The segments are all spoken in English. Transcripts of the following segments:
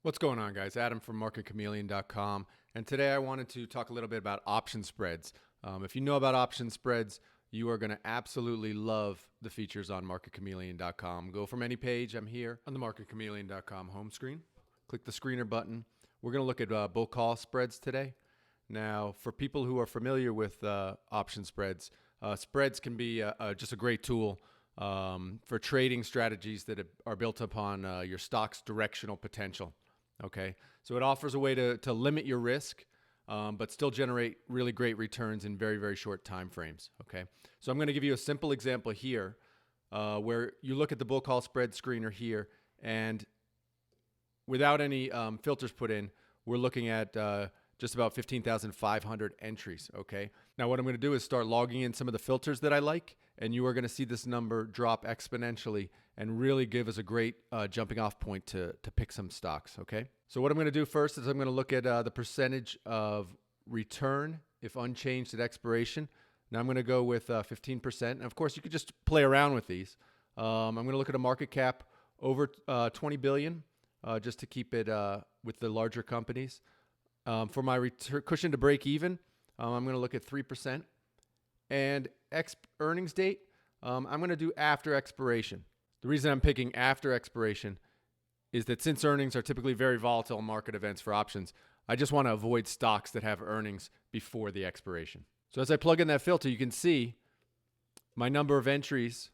What's going on, guys? Adam from MarketChameleon.com, and today I wanted to talk a little bit about option spreads. If you know about option spreads, you are going to absolutely love the features on MarketChameleon.com. Go from any page. I'm here on the MarketChameleon.com home screen. Click the screener button. We're going to look at bull call spreads today. Now, for people who are familiar with option spreads, spreads can be just a great tool for trading strategies that are built upon your stock's directional potential. Okay, so it offers a way to limit your risk, but still generate really great returns in very, very short time frames. Okay, so I'm going to give you a simple example here where you look at the bull call spread screener here, and without any filters put in, we're looking at just about 15,500 entries. Okay, now what I'm going to do is start logging in some of the filters that I like, and you are going to see this number drop exponentially and really give us a great jumping off point to pick some stocks. Okay, so what I'm going to do first is I'm going to look at the percentage of return if unchanged at expiration. Now I'm going to go with 15%. And of course, you could just play around with these. I'm going to look at a market cap over 20 billion just to keep it with the larger companies. For my cushion to break even, I'm going to look at 3%. And earnings date, I'm going to do after expiration. The reason I'm picking after expiration is that since earnings are typically very volatile market events for options, I just want to avoid stocks that have earnings before the expiration. So as I plug in that filter, you can see my number of entries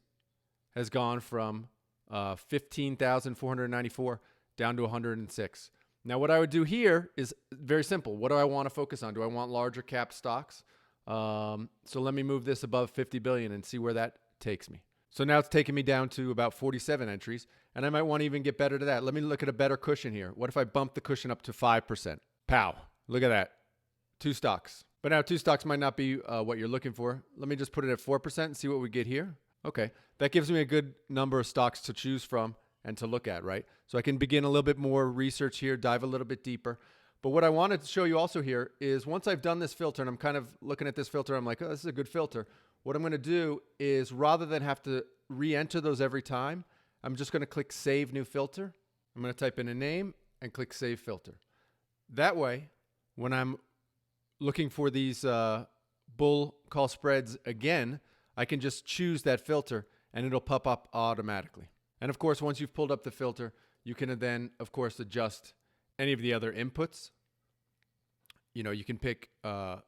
has gone from 15,494 down to 106. Now, what I would do here is very simple. What do I want to focus on? Do I want larger cap stocks? So let me move this above 50 billion and see where that takes me. So now it's taking me down to about 47 entries, and I might want to even get better to that. Let me look at a better cushion here. What if I bump the cushion up to 5%? Pow, look at that, 2 stocks. But now 2 stocks might not be what you're looking for. Let me just put it at 4% and see what we get here. Okay, that gives me a good number of stocks to choose from and to look at, right? So I can begin a little bit more research here, dive a little bit deeper. But what I wanted to show you also here is once I've done this filter, and I'm kind of looking at this filter, I'm like, oh, this is a good filter. What I'm going to do is rather than have to re-enter those every time, I'm just going to click Save New Filter. I'm going to type in a name and click Save Filter. That way, when I'm looking for these bull call spreads again, I can just choose that filter and it'll pop up automatically. And of course, once you've pulled up the filter, you can then, of course, adjust any of the other inputs. You know, you can pick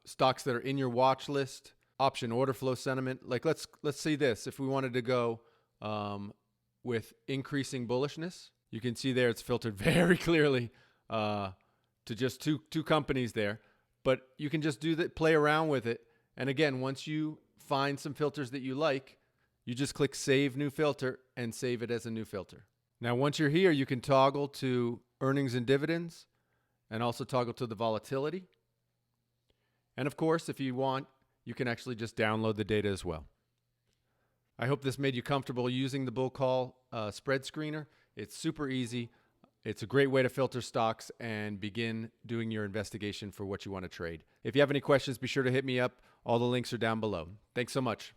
stocks that are in your watch list, option order flow sentiment. Like let's see this. If we wanted to go with increasing bullishness, you can see there it's filtered very clearly to just two companies there. But you can just do that, play around with it. And again, once you find some filters that you like, you just click Save New Filter and save it as a new filter. Now, once you're here, you can toggle to earnings and dividends and also toggle to the volatility. And of course, if you want, you can actually just download the data as well. I hope this made you comfortable using the bull call spread screener. It's super easy. It's a great way to filter stocks and begin doing your investigation for what you want to trade. If you have any questions, be sure to hit me up. All the links are down below. Thanks so much.